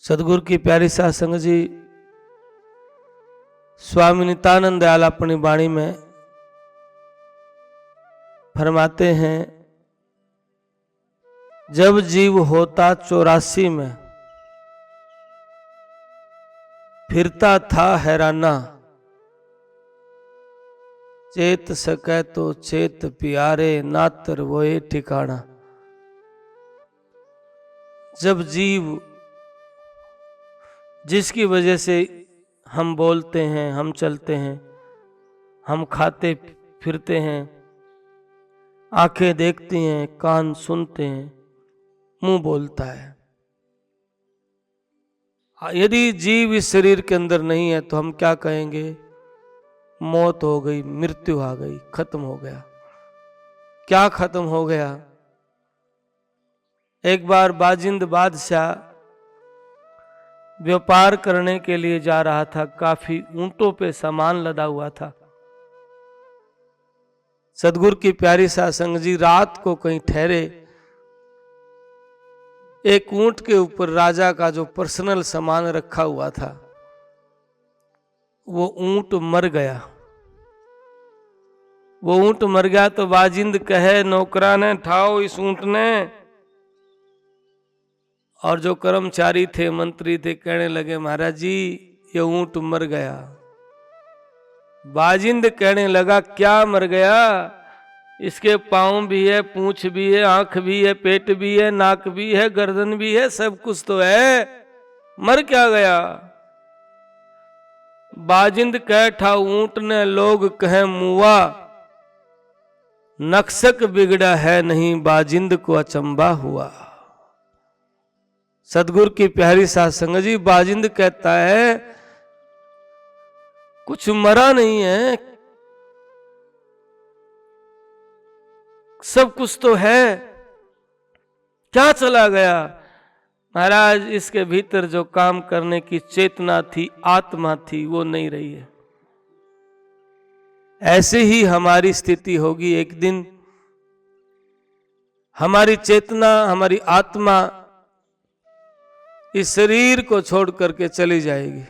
सदगुरु की प्यारी साध संगत जी स्वामी नित्यानंद दयाल अपनी वाणी में फरमाते हैं, जब जीव होता 84 में फिरता था हैराना, चेत सके तो चेत प्यारे नातर वो ये ठिकाना। जब जीव जिसकी वजह से हम बोलते हैं, हम चलते हैं, हम खाते फिरते हैं, आंखें देखती हैं, कान सुनते हैं, मुंह बोलता है, यदि जीव इस शरीर के अंदर नहीं है तो हम क्या कहेंगे? मौत हो गई, मृत्यु आ गई, खत्म हो गया। क्या खत्म हो गया? एक बार बाजिंद बादशाह व्यापार करने के लिए जा रहा था, काफी ऊंटों पे सामान लदा हुआ था। सदगुरु की प्यारी साध संगत जी रात को कहीं ठहरे, एक ऊंट के ऊपर राजा का जो पर्सनल सामान रखा हुआ था वो ऊंट मर गया। वो ऊंट मर गया तो बाजिंद कहे नौकरा ने ठाओ इस ऊंट ने, और जो कर्मचारी थे, मंत्री थे, कहने लगे महाराज जी ये ऊंट मर गया। बाजिंद कहने लगा क्या मर गया? इसके पांव भी है, पूंछ भी है, आंख भी है, पेट भी है, नाक भी है, गर्दन भी है, सब कुछ तो है, मर क्या गया? बाजिंद कह ठा ऊंट ने लोग कहे मुआ, नक्सक बिगड़ा है नहीं बाजिंद को अचंबा हुआ। सदगुरु की प्यारी साध संगत जी बाजिंद कहता है कुछ मरा नहीं है, सब कुछ तो है, क्या चला गया? महाराज इसके भीतर जो काम करने की चेतना थी, आत्मा थी, वो नहीं रही है। ऐसे ही हमारी स्थिति होगी एक दिन, हमारी चेतना, हमारी आत्मा इस शरीर को छोड़ करके चली जाएगी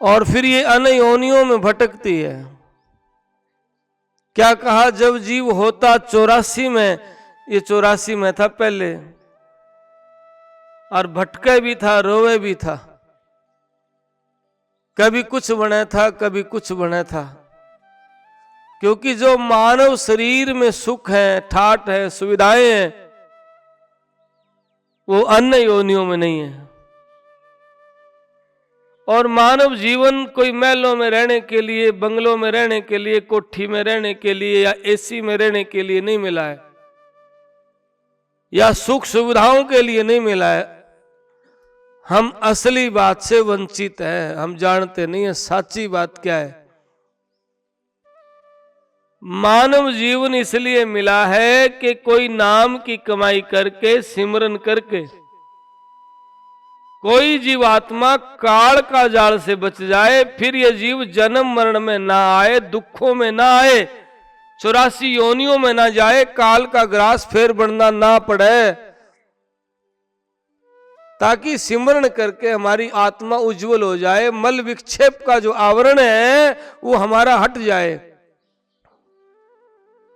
और फिर ये अनयोनियों में भटकती है। क्या कहा? जब जीव होता 84 में, ये 84 में था पहले, और भटके भी था, रोवे भी था, कभी कुछ बना था, कभी कुछ बना था। क्योंकि जो मानव शरीर में सुख है, ठाट है, सुविधाएं हैं, वो अन्य योनियों में नहीं है। और मानव जीवन कोई महलों में रहने के लिए, बंगलों में रहने के लिए, कोठी में रहने के लिए या एसी में रहने के लिए नहीं मिला है, या सुख सुविधाओं के लिए नहीं मिला है। हम असली बात से वंचित हैं, हम जानते नहीं है सच्ची बात क्या है। मानव जीवन इसलिए मिला है कि कोई नाम की कमाई करके, सिमरन करके कोई जीवात्मा काल का जाल से बच जाए, फिर यह जीव जन्म मरण में ना आए, दुखों में ना आए, 84 योनियों में ना जाए, काल का ग्रास फेर बढ़ना ना पड़े, ताकि सिमरण करके हमारी आत्मा उज्जवल हो जाए, मल विक्षेप का जो आवरण है वो हमारा हट जाए।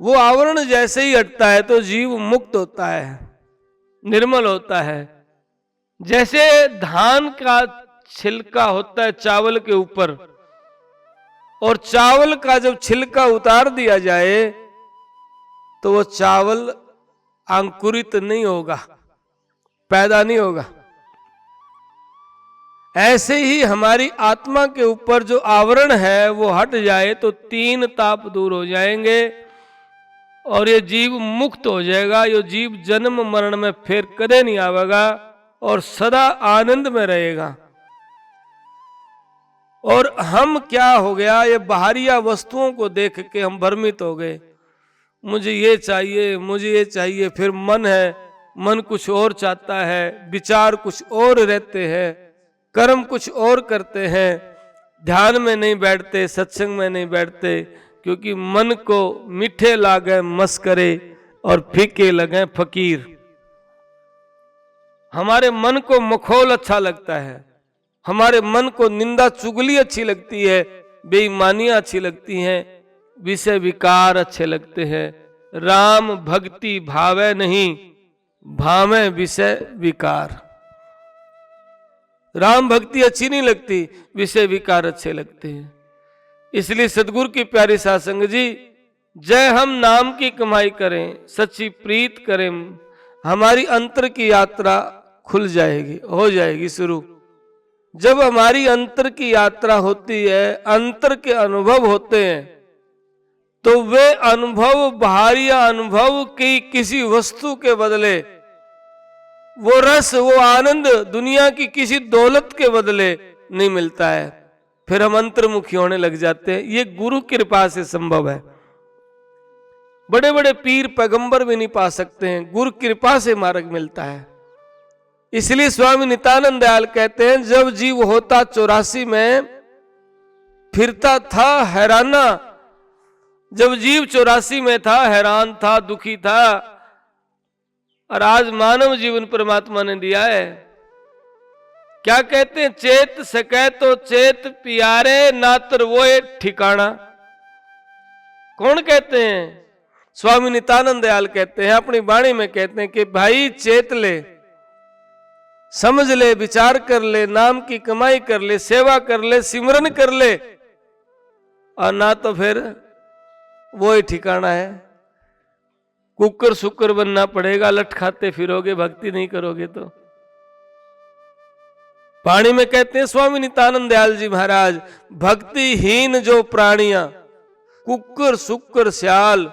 वो आवरण जैसे ही हटता है तो जीव मुक्त होता है, निर्मल होता है। जैसे धान का छिलका होता है चावल के ऊपर, और चावल का जब छिलका उतार दिया जाए तो वो चावल अंकुरित नहीं होगा, पैदा नहीं होगा। ऐसे ही हमारी आत्मा के ऊपर जो आवरण है वो हट जाए तो 3 ताप दूर हो जाएंगे और ये जीव मुक्त हो जाएगा। ये जीव जन्म मरण में फिर कदे नहीं आवेगा और सदा आनंद में रहेगा। और हम क्या हो गया, ये बाहरिया वस्तुओं को देख के हम भ्रमित हो गए, मुझे ये चाहिए, मुझे ये चाहिए। फिर मन है, मन कुछ और चाहता है, विचार कुछ और रहते हैं, कर्म कुछ और करते हैं, ध्यान में नहीं बैठते, सत्संग में नहीं बैठते, क्योंकि मन को मीठे लागे मस्करे और फीके लगे फकीर। हमारे मन को मखौल अच्छा लगता है, हमारे मन को निंदा चुगली अच्छी लगती है, बेईमानियां अच्छी लगती हैं, विषय विकार अच्छे लगते हैं। राम भक्ति भावे नहीं, भावे विषय विकार। राम भक्ति अच्छी नहीं लगती, विषय विकार अच्छे लगते हैं। इसलिए सदगुरु की प्यारी साध संगत जी, जय हम नाम की कमाई करें, सच्ची प्रीत करें, हमारी अंतर की यात्रा खुल जाएगी, हो जाएगी शुरू। जब हमारी अंतर की यात्रा होती है, अंतर के अनुभव होते हैं, तो वे अनुभव बाहरी अनुभव की किसी वस्तु के बदले, वो रस वो आनंद दुनिया की किसी दौलत के बदले नहीं मिलता है। फिर हम अंतर्मुखी होने लग जाते हैं। ये गुरु कृपा से संभव है। बड़े बड़े पीर पैगंबर भी नहीं पा सकते हैं, गुरु कृपा से मार्ग मिलता है। इसलिए स्वामी नित्यानंद दयाल कहते हैं, जब जीव होता 84 में फिरता था हैराना। जब जीव 84 में था, हैरान था, दुखी था, और आज मानव जीवन परमात्मा ने दिया है। क्या कहते हैं, चेत सके तो चेत प्यारे, नातर वो ठिकाना। कौन कहते हैं? स्वामी नित्यानंद दयाल कहते हैं, अपनी वाणी में कहते हैं कि भाई चेत ले, समझ ले, विचार कर ले, नाम की कमाई कर ले, सेवा कर ले, सिमरन कर ले, और ना तो फिर वो ही ठिकाना है। कुकर सुकर बनना पड़ेगा, लट खाते फिरोगे, भक्ति नहीं करोगे तो। पाणी में कहते हैं स्वामी नित्यानंद दयाल जी महाराज, भक्तिहीन जो प्राणियां, कुकर सुकर स्याल,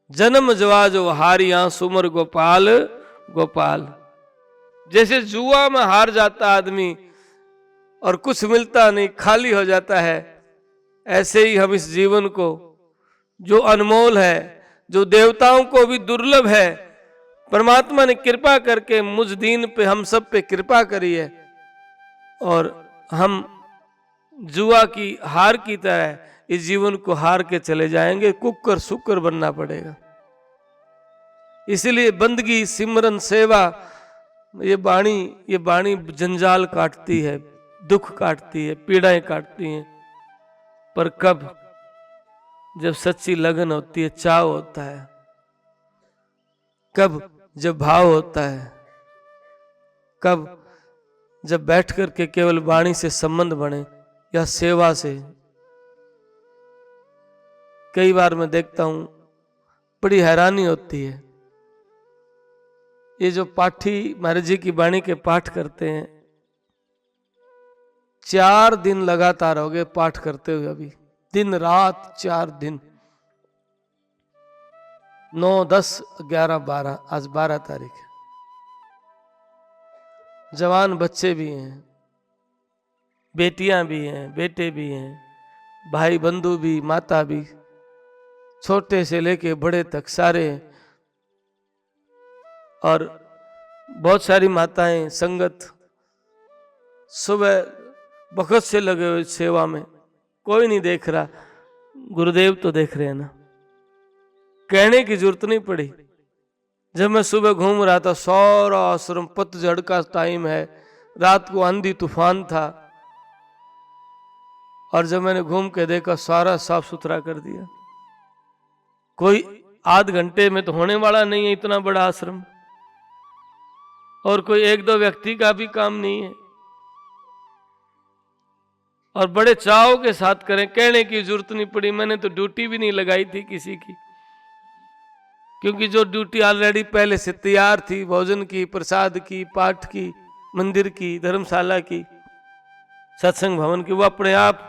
जन्म जवा जो हारियां, सुमर गोपाल गोपाल। जैसे जुआ में हार जाता आदमी और कुछ मिलता नहीं, खाली हो जाता है, ऐसे ही हम इस जीवन को, जो अनमोल है, जो देवताओं को भी दुर्लभ है, परमात्मा ने कृपा करके मुझ दीन पे, हम सब पे कृपा करी है, और हम जुआ की हार की तरह इस जीवन को हार के चले जाएंगे। कुकर सुकर बनना पड़ेगा। इसलिए बंदगी, सिमरन, सेवा, ये बाणी जंजाल काटती है, दुख काटती है, पीड़ाएं काटती हैं। पर कब? जब सच्ची लगन होती है, चाव होता है। कब? जब भाव होता है। कब? जब बैठ कर के केवल वाणी से संबंध बने या सेवा से। कई बार मैं देखता हूं, बड़ी हैरानी होती है, ये जो पाठी महाराज जी की वाणी के पाठ करते हैं, 4 दिन लगातार हो गए पाठ करते हुए, अभी दिन रात 4 दिन, 9, 10, 11, 12, आज 12 तारीख है। जवान बच्चे भी हैं, बेटियां भी हैं, बेटे भी हैं, भाई बंधु भी, माता भी, छोटे से लेके बड़े तक सारे। और बहुत सारी माताएं संगत सुबह बखत से लगे हुए सेवा में, कोई नहीं देख रहा, गुरुदेव तो देख रहे हैं ना। कहने की जरूरत नहीं पड़ी। जब मैं सुबह घूम रहा था, सारा आश्रम, पतझड़ का टाइम है, रात को आंधी तूफान था, और जब मैंने घूम के देखा, सारा साफ सुथरा कर दिया। कोई आध घंटे में तो होने वाला नहीं है इतना बड़ा आश्रम, और कोई 1-2 व्यक्ति का भी काम नहीं है, और बड़े चाव के साथ करें। कहने की जरूरत नहीं पड़ी, मैंने तो ड्यूटी भी नहीं लगाई थी किसी की, क्योंकि जो ड्यूटी ऑलरेडी पहले से तैयार थी, भोजन की, प्रसाद की, पाठ की, मंदिर की, धर्मशाला की, सत्संग भवन की, वो अपने आप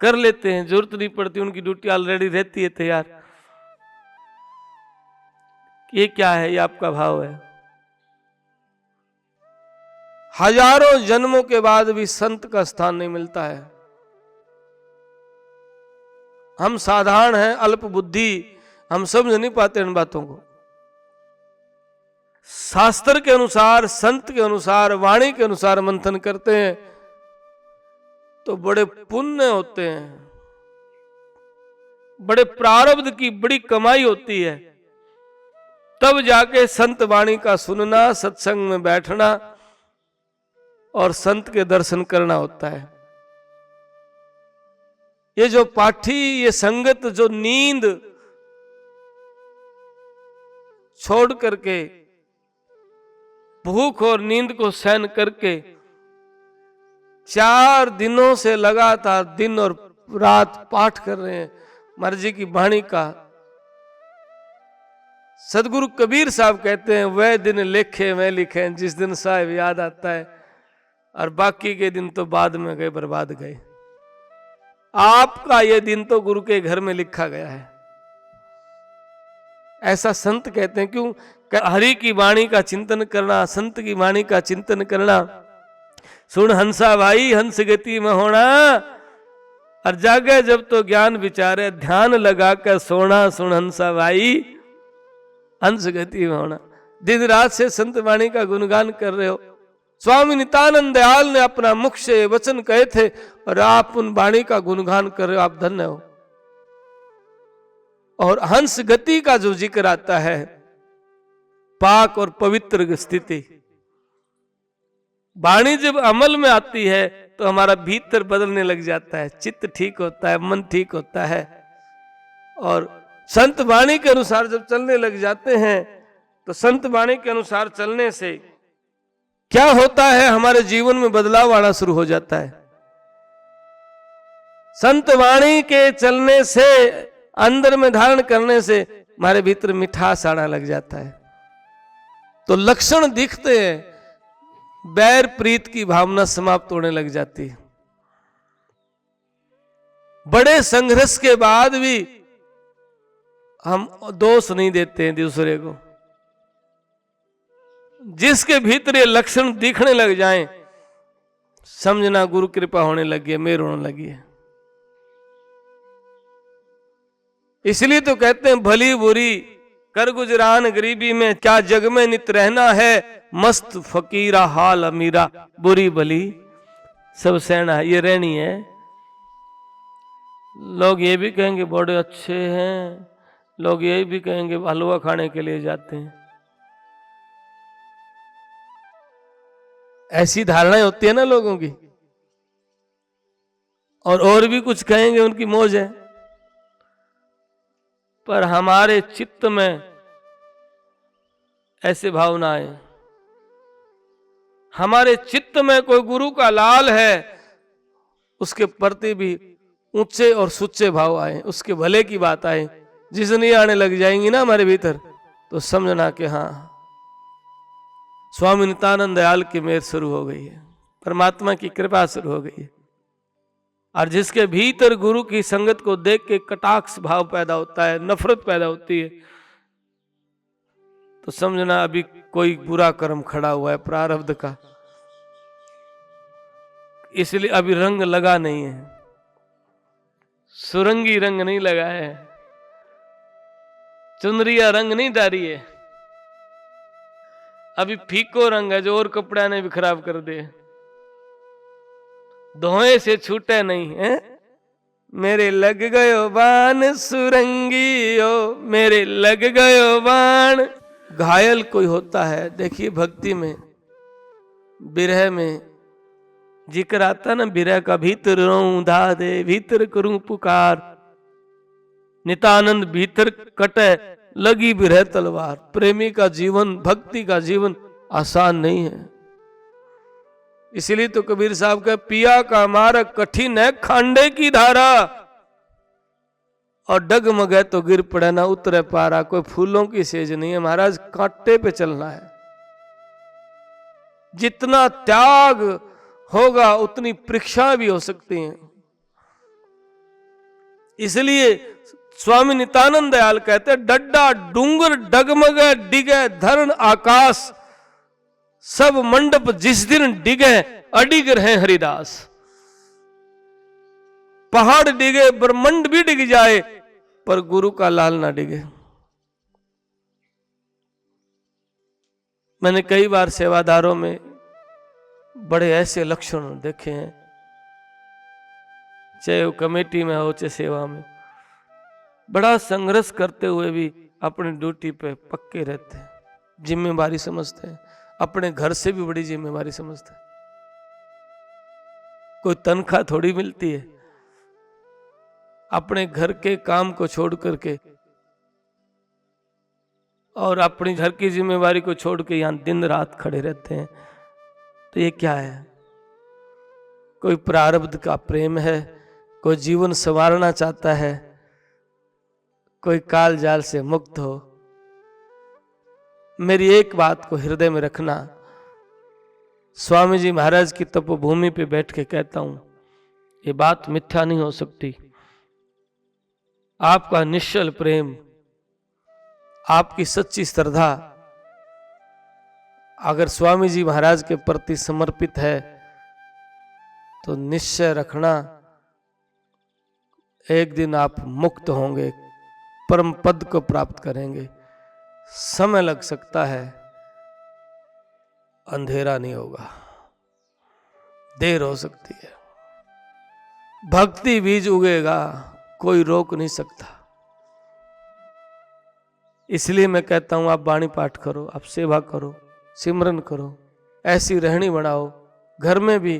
कर लेते हैं, जरूरत नहीं पड़ती, उनकी ड्यूटी ऑलरेडी रहती है तैयार। ये क्या है? ये आपका भाव है। हजारों जन्मों के बाद भी संत का स्थान नहीं मिलता है। हम साधारण हैं, अल्प बुद्धि, हम समझ नहीं पाते इन बातों को। शास्त्र के अनुसार, संत के अनुसार, वाणी के अनुसार मंथन करते हैं तो बड़े पुण्य होते हैं, बड़े प्रारब्ध की बड़ी कमाई होती है। तब जाके संत वाणी का सुनना, सत्संग में बैठना और संत के दर्शन करना होता है। ये जो पाठी, ये संगत, जो नींद छोड़ करके, भूख और नींद को सहन करके 4 दिनों से लगातार दिन और रात पाठ कर रहे हैं महाराज जी की वाणी का। सदगुरु कबीर साहब कहते हैं, वह दिन लेखे में लिखे जिस दिन साहिब याद आता है, और बाकी के दिन तो बाद में गए, बर्बाद गए। आपका ये दिन तो गुरु के घर में लिखा गया है, ऐसा संत कहते हैं। क्यों? हरि की वाणी का चिंतन करना, संत की वाणी का चिंतन करना। सुन हंसा भाई हंस गति में होना, और जागे जब तो ज्ञान विचारे, ध्यान लगा कर सोना। सुन हंसा भाई हंस गति में होना। दिन रात से संत वाणी का गुणगान कर रहे हो। स्वामी नित्यानंद दयाल ने अपना मुख से वचन कहे थे, और आप उन वाणी का गुणगान कर रहे हो, आप धन्य हो। और हंस गति का जो जिक्र आता है, पाक और पवित्र स्थिति, वाणी जब अमल में आती है तो हमारा भीतर बदलने लग जाता है, चित्त ठीक होता है, मन ठीक होता है। और संत वाणी के अनुसार जब चलने लग जाते हैं, तो संत वाणी के अनुसार चलने से क्या होता है, हमारे जीवन में बदलाव आना शुरू हो जाता है। संत वाणी के चलने से, अंदर में धारण करने से हमारे भीतर मिठास आना लग जाता है। तो लक्षण दिखते हैं, बैर प्रीत की भावना समाप्त होने लग जाती है। बड़े संघर्ष के बाद भी हम दोष नहीं देते हैं दूसरे को। जिसके भीतर ये लक्षण दिखने लग जाएं, समझना गुरु कृपा होने लगी है, मेहर होने लगी है। इसलिए तो कहते हैं, भली बुरी कर गुजरान गरीबी में, क्या जग में नित रहना है, मस्त फकीरा हाल अमीरा, बुरी भली सब सहना, ये रहनी है। लोग ये भी कहेंगे बड़े अच्छे हैं, लोग ये भी कहेंगे हलवा खाने के लिए जाते हैं। ऐसी धारणाएं होती है ना लोगों की, और भी कुछ कहेंगे, उनकी मौज है। पर हमारे चित्त में ऐसे भावना आए, हमारे चित्त में कोई गुरु का लाल है, उसके प्रति भी ऊंचे और सुच्चे भाव आए, उसके भले की बात आए, जिसने आने लग जाएंगी ना हमारे भीतर, तो समझना कि हाँ, स्वामी नित्यानंद दयाल की मेहर शुरू हो गई है, परमात्मा की कृपा शुरू हो गई है। और जिसके भीतर गुरु की संगत को देख के कटाक्ष भाव पैदा होता है, नफरत पैदा होती है, तो समझना अभी कोई बुरा कर्म खड़ा हुआ है प्रारब्ध का, इसलिए अभी रंग लगा नहीं है, सुरंगी रंग नहीं लगा है, चुनरिया रंग नहीं डाली है, अभी फीको रंग है जो और कपड़ा ने भी खराब कर दे, धोए से छूटे नहीं है। मेरे लग गयो बाण सुरंगियो, मेरे लग गयो बाण। घायल कोई होता है, देखिए भक्ति में, बिरह में जिक्र आता ना बिरह का, भीतर रोऊं धा दे, भीतर करूं पुकार, नित्यानंद भीतर कटे लगी बिरह तलवार। प्रेमी का जीवन, भक्ति का जीवन आसान नहीं है। इसलिए तो कबीर साहब का, पिया का मार्ग कठिन है खांडे की धारा, और डगमगे तो गिर पड़े ना उतरे पारा। कोई फूलों की सेज नहीं है महाराज, कांटे पे चलना है। जितना त्याग होगा उतनी परीक्षा भी हो सकती हैं। इसलिए स्वामी नित्यानंद दयाल कहते हैं, डड्डा डूंगर डगमगे डिगे धरण आकाश, सब मंडप जिस दिन डिगे अडिग रहे हरिदास। पहाड़ डिगे, ब्रह्मंड भी डिग जाए, पर गुरु का लाल ना डिगे। मैंने कई बार सेवादारों में बड़े ऐसे लक्षण देखे हैं, चाहे वो कमेटी में हो चाहे सेवा में, बड़ा संघर्ष करते हुए भी अपनी ड्यूटी पे पक्के रहते हैं, जिम्मेवारी समझते हैं, अपने घर से भी बड़ी जिम्मेवारी समझते हैं। कोई तनख्वाह थोड़ी मिलती है, अपने घर के काम को छोड़ करके और अपनी घर की जिम्मेवारी को छोड़ के यहां दिन रात खड़े रहते हैं। तो ये क्या है? कोई प्रारब्ध का प्रेम है, कोई जीवन संवारना चाहता है, कोई काल जाल से मुक्त हो। मेरी एक बात को हृदय में रखना, स्वामी जी महाराज की तपोभूमि पे बैठ के कहता हूं, ये बात मिथ्या नहीं हो सकती। आपका निश्चल प्रेम, आपकी सच्ची श्रद्धा अगर स्वामी जी महाराज के प्रति समर्पित है तो निश्चय रखना, एक दिन आप मुक्त होंगे, परम पद को प्राप्त करेंगे। समय लग सकता है, अंधेरा नहीं होगा, देर हो सकती है। भक्ति बीज उगेगा, कोई रोक नहीं सकता। इसलिए मैं कहता हूं, आप वाणी पाठ करो, आप सेवा करो, सिमरन करो, ऐसी रहनी बनाओ। घर में भी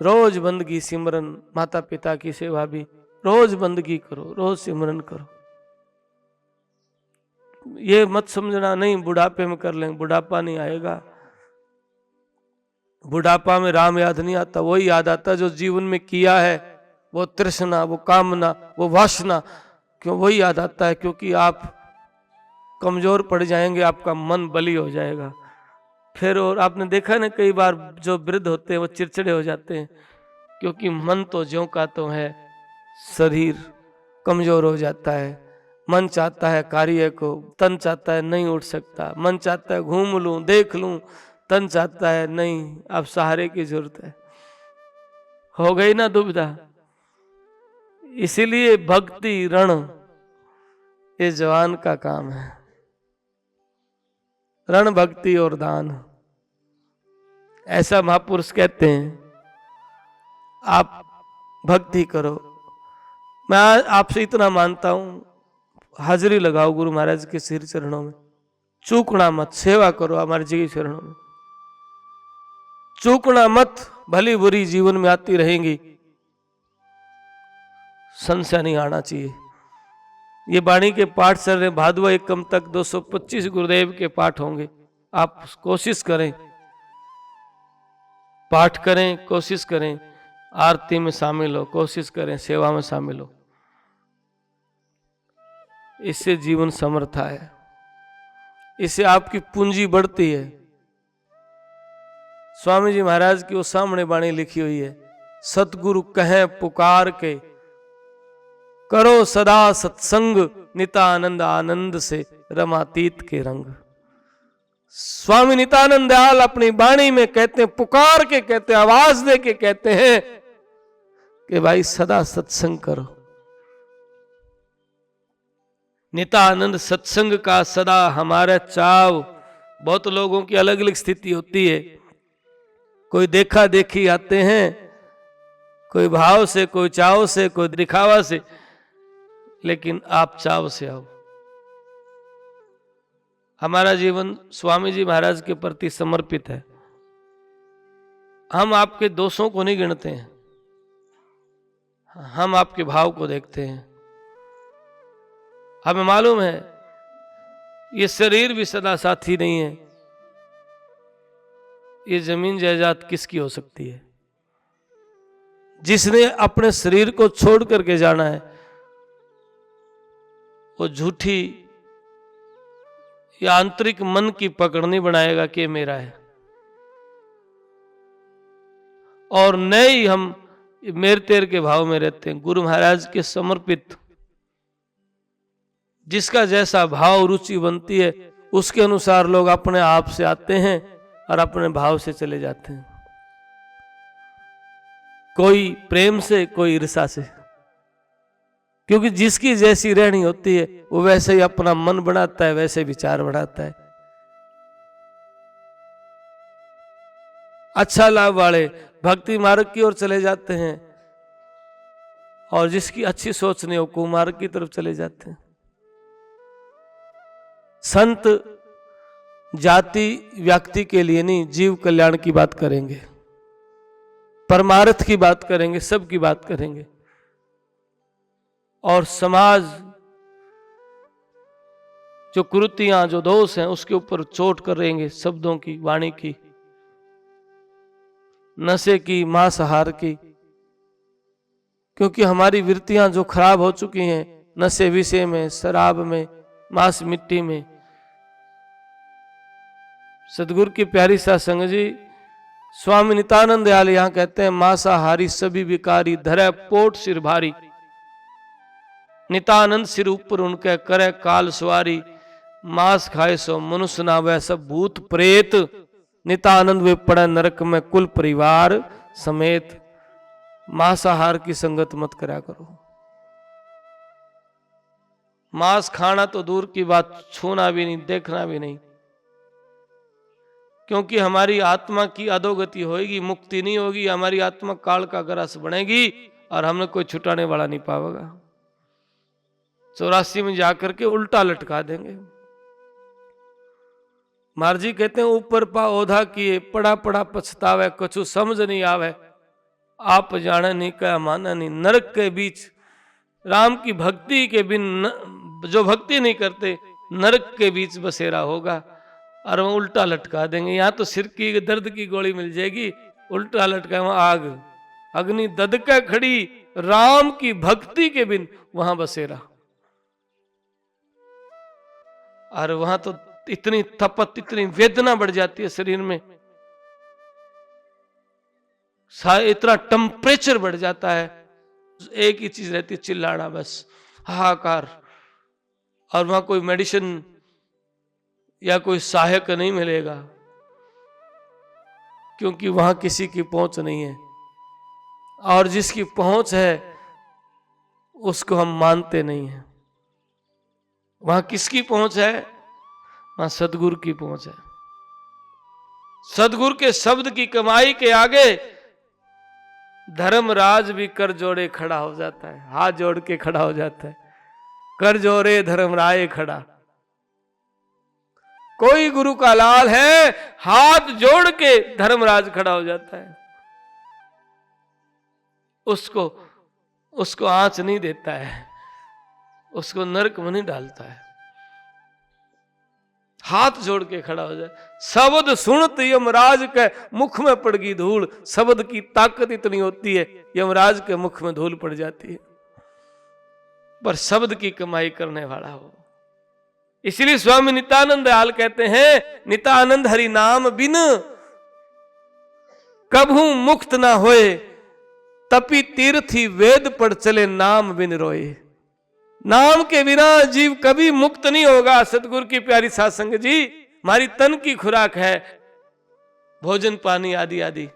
रोज बंदगी सिमरन, माता पिता की सेवा भी रोज बंदगी करो, रोज सिमरन करो। ये मत समझना नहीं बुढ़ापे में कर लेंगे, बुढ़ापा नहीं आएगा। बुढ़ापा में राम याद नहीं आता, वही याद आता जो जीवन में किया है, वो तृष्णा, वो कामना, वो वासना, क्यों वही याद आता है। क्योंकि आप कमजोर पड़ जाएंगे, आपका मन बली हो जाएगा फिर। और आपने देखा ना, कई बार जो वृद्ध होते हैं वो चिड़चिड़े हो जाते हैं, क्योंकि मन तो ज्यों का तो है, शरीर कमजोर हो जाता है। मन चाहता है कार्य को, तन चाहता है नहीं उठ सकता, मन चाहता है घूम लूं, देख लूं, तन चाहता है नहीं, अब सहारे की जरूरत है। हो गई ना दुविधा। इसीलिए भक्ति रण ये जवान का काम है, रण भक्ति और दान, ऐसा महापुरुष कहते हैं। आप भक्ति करो। मैं आपसे इतना मानता हूं, हाजिरी लगाओ गुरु महाराज के सिर चरणों में, चूकना मत, सेवा करो हमारे जी के चरणों में, चूकना मत। भली बुरी जीवन में आती रहेंगी, संशय नहीं आना चाहिए। ये वाणी के पाठ चल रहे, भादवा एकम तक 225 गुरुदेव के पाठ होंगे। आप कोशिश करें, पाठ करें, कोशिश करें, आरती में शामिल हो, कोशिश करें, सेवा में शामिल हो। इससे जीवन समर्थ है, इससे आपकी पूंजी बढ़ती है। स्वामी जी महाराज की वो सामने वाणी लिखी हुई है, सतगुरु कहें पुकार के, करो सदा सत्संग, नितानंद आनंद से रमातीत के रंग। स्वामी नित्यानंद दयाल अपनी वाणी में कहते हैं, पुकार के कहते हैं, आवाज दे के कहते हैं कि भाई सदा सत्संग करो। नित्यानंद सत्संग का सदा हमारा चाव। बहुत लोगों की अलग अलग स्थिति होती है, कोई देखा देखी आते हैं, कोई भाव से, कोई चाव से, कोई दिखावा से, लेकिन आप चाव से आओ। हमारा जीवन स्वामी जी महाराज के प्रति समर्पित है। हम आपके दोषों को नहीं गिनते हैं, हम आपके भाव को देखते हैं। हमें मालूम है ये शरीर भी सदा साथी नहीं है, ये जमीन जायदाद किसकी हो सकती है? जिसने अपने शरीर को छोड़ करके जाना है वो झूठी या आंतरिक मन की पकड़ नहीं बनाएगा कि मेरा है। और नहीं हम मेर तेर के भाव में रहते हैं। गुरु महाराज के समर्पित जिसका जैसा भाव रुचि बनती है उसके अनुसार लोग अपने आप से आते हैं और अपने भाव से चले जाते हैं। कोई प्रेम से, कोई ईर्षा से, क्योंकि जिसकी जैसी रहनी होती है वो वैसे ही अपना मन बनाता है, वैसे विचार बढ़ाता है। अच्छा लाभ वाले भक्ति मार्ग की ओर चले जाते हैं और जिसकी अच्छी सोच नहीं हो कुमार्ग की तरफ चले जाते हैं। संत जाति व्यक्ति के लिए नहीं, जीव कल्याण की बात करेंगे, परमार्थ की बात करेंगे, सब की बात करेंगे। और समाज जो कुरीतियां, जो दोष हैं, उसके ऊपर चोट करेंगे, शब्दों की, वाणी की, नशे की, मांसाहार की। क्योंकि हमारी वृत्तियां जो खराब हो चुकी हैं नशे विषय में, शराब में, मांस मिट्टी में। सदगुरु की प्यारी सत्संग जी स्वामी नित्यानंद दयाल यहां कहते हैं, मांसाहारी सभी विकारी, धरे पोट सिर भारी। नित्यानंद सिर ऊपर उनके, करे काल सवारी। मांस खाए सो मनुष्य ना वह, सब भूत प्रेत। नित्यानंद वे पड़े नरक में कुल परिवार समेत। मांसाहार की संगत मत करा करो। मांस खाना तो दूर की बात, छूना भी नहीं, देखना भी नहीं। क्योंकि हमारी आत्मा की अधोगति होगी, मुक्ति नहीं होगी। हमारी आत्मा काल का ग्रास बनेगी और हमें कोई छुटाने वाला नहीं पाएगा। 84 में जाकर के उल्टा लटका देंगे। महाराज जी कहते हैं, ऊपर पा ओधा किए, पड़ा पड़ा पछतावे, कछु समझ नहीं आवे। आप जाने नहीं क्या माना नहीं। नरक के बीच, राम की भक्ति के बिन जो भक्ति नहीं करते, नरक के बीच बसेरा होगा। और वो उल्टा लटका देंगे। यहाँ तो सिर की दर्द की गोली मिल जाएगी, उल्टा लटका वहां आग, अग्नि ददका खड़ी, राम की भक्ति के बिन वहां बसेरा। और वहां तो इतनी तपत, इतनी वेदना बढ़ जाती है शरीर में, इतना टेम्परेचर बढ़ जाता है। एक ही चीज रहती है, चिल्लाना, बस हाहाकार। और वहां कोई मेडिसिन या कोई सहायक नहीं मिलेगा, क्योंकि वहां किसी की पहुंच नहीं है। और जिसकी पहुंच है उसको हम मानते नहीं हैं। वहां किसकी पहुंच है? वहां सदगुरु की पहुंच है। सदगुरु के शब्द की कमाई के आगे धर्मराज भी कर जोड़े खड़ा हो जाता है, हाथ जोड़ के खड़ा हो जाता है। कर जोड़े धर्मराय खड़ा। कोई गुरु का लाल है, हाथ जोड़ के धर्मराज खड़ा हो जाता है। उसको आंच नहीं देता है, उसको नरक में नहीं डालता है। हाथ जोड़ के खड़ा हो जाए। शब्द सुनत यमराज के मुख में पड़ गई धूल। शब्द की ताकत इतनी होती है, यमराज के मुख में धूल पड़ जाती है। पर शब्द की कमाई करने वाला हो। इसलिए स्वामी नित्यानंद दयाल कहते हैं, नित्यानंद हरि नाम बिन कभू मुक्त ना होए, तपी तीर्थी वेद पढ़ चले नाम बिन रोए। नाम के बिना जीव कभी मुक्त नहीं होगा। सतगुरु की प्यारी सत्संग जी, हमारी तन की खुराक है भोजन पानी आदि आदि,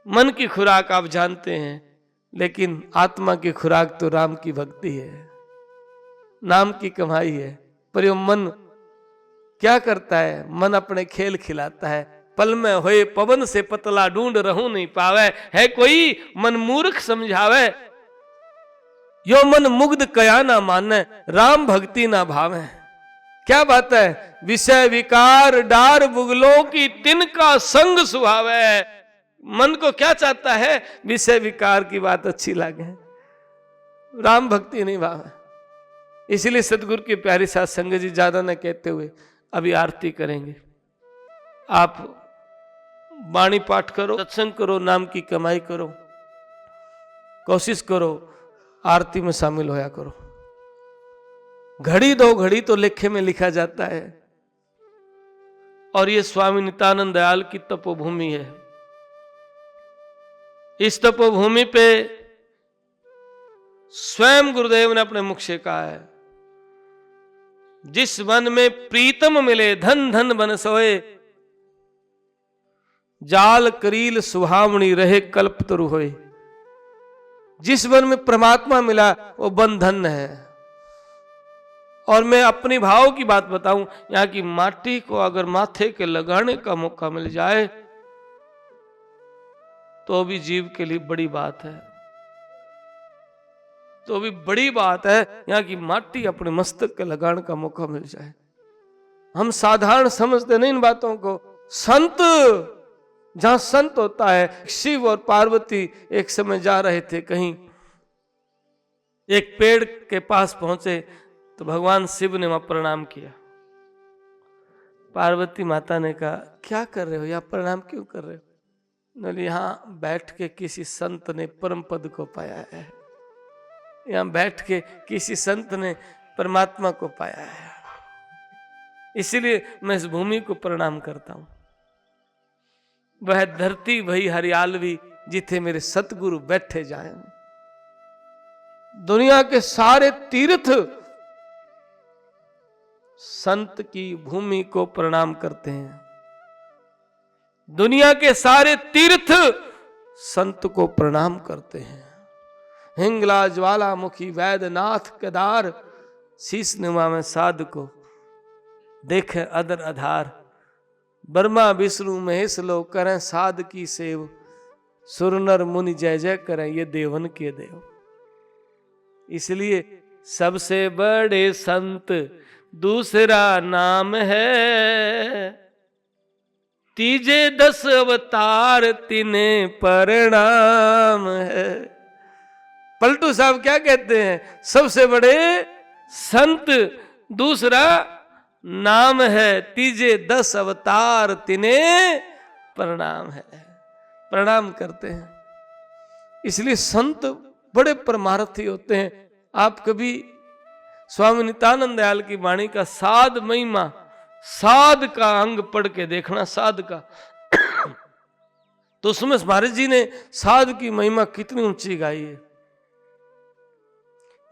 मन की खुराक आप जानते हैं, लेकिन आत्मा की खुराक तो राम की भक्ति है, नाम की कमाई है। पर यो मन क्या करता है? मन अपने खेल खिलाता है। पल में होए पवन से पतला, ढूंढ रहूं नहीं पावे। है कोई मन मूर्ख समझावे, यो मन मुग्ध कया ना माने, राम भक्ति ना भावे। क्या बात है? विषय विकार डार बुगलों की तिनका संग सुहावे। मन को क्या चाहता है? विषय विकार की बात अच्छी लगे, राम भक्ति नहीं भावे। इसलिए सतगुरु की प्यारी सत्संग जी ज्यादा न कहते हुए अभी आरती करेंगे। आप वाणी पाठ करो, सत्संग करो, नाम की कमाई करो, कोशिश करो आरती में शामिल होया करो। घड़ी दो घड़ी तो लेखे में लिखा जाता है। और ये स्वामी नित्यानंद दयाल की तपोभूमि है। इस तपोभूमि पे स्वयं गुरुदेव ने अपने मुख से कहा है, जिस वन में प्रीतम मिले धन धन बन सोए, जाल करील सुहावनी रहे कल्प तरु होए। जिस वन में परमात्मा मिला वो वन धन्य है। और मैं अपनी भाव की बात बताऊं, यहां की माटी को अगर माथे के लगाने का मौका मिल जाए तो भी जीव के लिए बड़ी बात है, तो भी बड़ी बात है। यहां की माटी अपने मस्तक के लगाने का मौका मिल जाए। हम साधारण समझते नहीं इन बातों को। संत, जहां संत होता है। शिव और पार्वती एक समय जा रहे थे कहीं, एक पेड़ के पास पहुंचे तो भगवान शिव ने वहां प्रणाम किया। पार्वती माता ने कहा, क्या कर रहे हो, या प्रणाम क्यों कर रहे हो? बोले, यहां बैठ के किसी संत ने परम पद को पाया है, यहां बैठ के किसी संत ने परमात्मा को पाया है, इसलिए मैं इस भूमि को प्रणाम करता हूं। वह धरती वही हरियालवी जिथे मेरे सतगुरु बैठे जाए। दुनिया के सारे तीर्थ संत की भूमि को प्रणाम करते हैं। दुनिया के सारे तीर्थ संत को प्रणाम करते हैं। हिंगला, ज्वालामुखी, वैद्यनाथ, केदार, शीश नुमा में साध को देखे अदर आधार। ब्रह्मा विष्णु महेश लो करें साध की सेव। सुर नर मुनि जय जय करें ये देवन के देव। इसलिए सबसे बड़े संत दूसरा नाम है, तीजे 10 अवतार तिन्हें प्रणाम है। पलटू साहब क्या कहते हैं? सबसे बड़े संत दूसरा नाम है, तीजे 10 अवतार तिन्हें प्रणाम है। प्रणाम करते हैं। इसलिए संत बड़े परमार्थी होते हैं। आप कभी स्वामी नित्यानंद दयाल की वाणी का साध महिमा, साध का अंग पढ़ के देखना, साध का तो उसमें महाराज जी ने साध की महिमा कितनी ऊंची गाई है।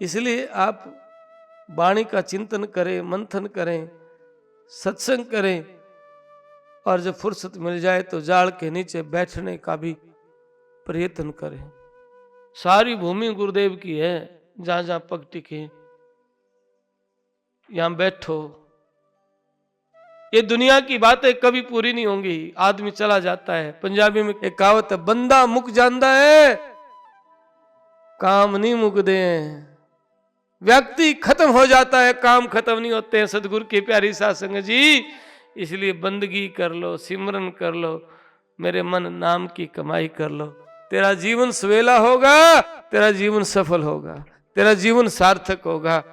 इसलिए आप वाणी का चिंतन करें, मंथन करें, सत्संग करें, और जब फुर्सत मिल जाए तो जाड़ के नीचे बैठने का भी प्रयत्न करें। सारी भूमि गुरुदेव की है, जहां जहां पग टिके यहां बैठो। ये दुनिया की बातें कभी पूरी नहीं होंगी, आदमी चला जाता है। पंजाबी में एक कहावत है, बंदा मुक जाता है काम नहीं मुकदे। व्यक्ति खत्म हो जाता है, काम खत्म नहीं होते हैं। सदगुरु की प्यारी साध संगत जी, इसलिए बंदगी कर लो, सिमरन कर लो, मेरे मन नाम की कमाई कर लो। तेरा जीवन सवेला होगा, तेरा जीवन सफल होगा, तेरा जीवन सार्थक होगा।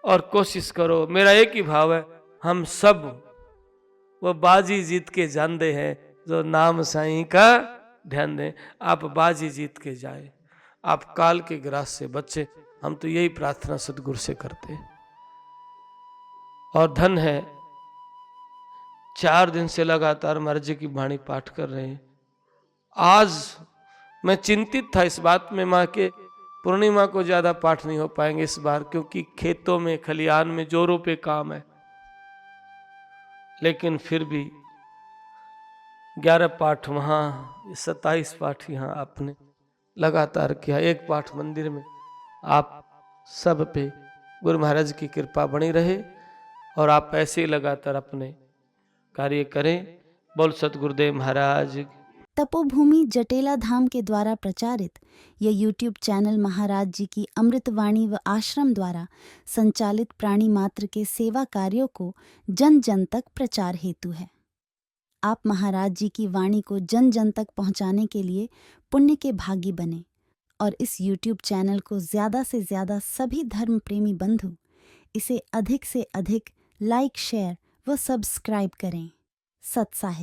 और कोशिश करो, मेरा एक ही भाव है, हम सब वो बाजी जीत के जानते हैं जो नाम साईं का ध्यान दें। आप बाजी जीत के जाए, आप काल के ग्रास से बचे। हम तो यही प्रार्थना सदगुरु से करते हैं। और धन है, 4 दिन से लगातार महाराज जी की वाणी पाठ कर रहे हैं। आज मैं चिंतित था इस बात में, माँ के पूर्णिमा को ज्यादा पाठ नहीं हो पाएंगे इस बार, क्योंकि खेतों में खलियान में जोरों पे काम है। लेकिन फिर भी 11 पाठ वहां, 27 पाठ यहाँ आपने लगातार किया। एक पाठ मंदिर में। आप सब पे गुरु महाराज की कृपा बनी रहे और आप ऐसे ही लगातार अपने कार्य करें। बोल सतगुरुदेव महाराज। तपोभूमि जटेला धाम के द्वारा प्रचारित यह यूट्यूब चैनल महाराज जी की अमृतवाणी व आश्रम द्वारा संचालित प्राणी मात्र के सेवा कार्यों को जन जन तक प्रचार हेतु है। आप महाराज जी की वाणी को जन जन तक पहुंचाने के लिए पुण्य के भागी बने और इस यूट्यूब चैनल को ज्यादा से ज्यादा सभी धर्म प्रेमी बंधु इसे अधिक से अधिक लाइक, शेयर व सब्सक्राइब करें। सत्साहित।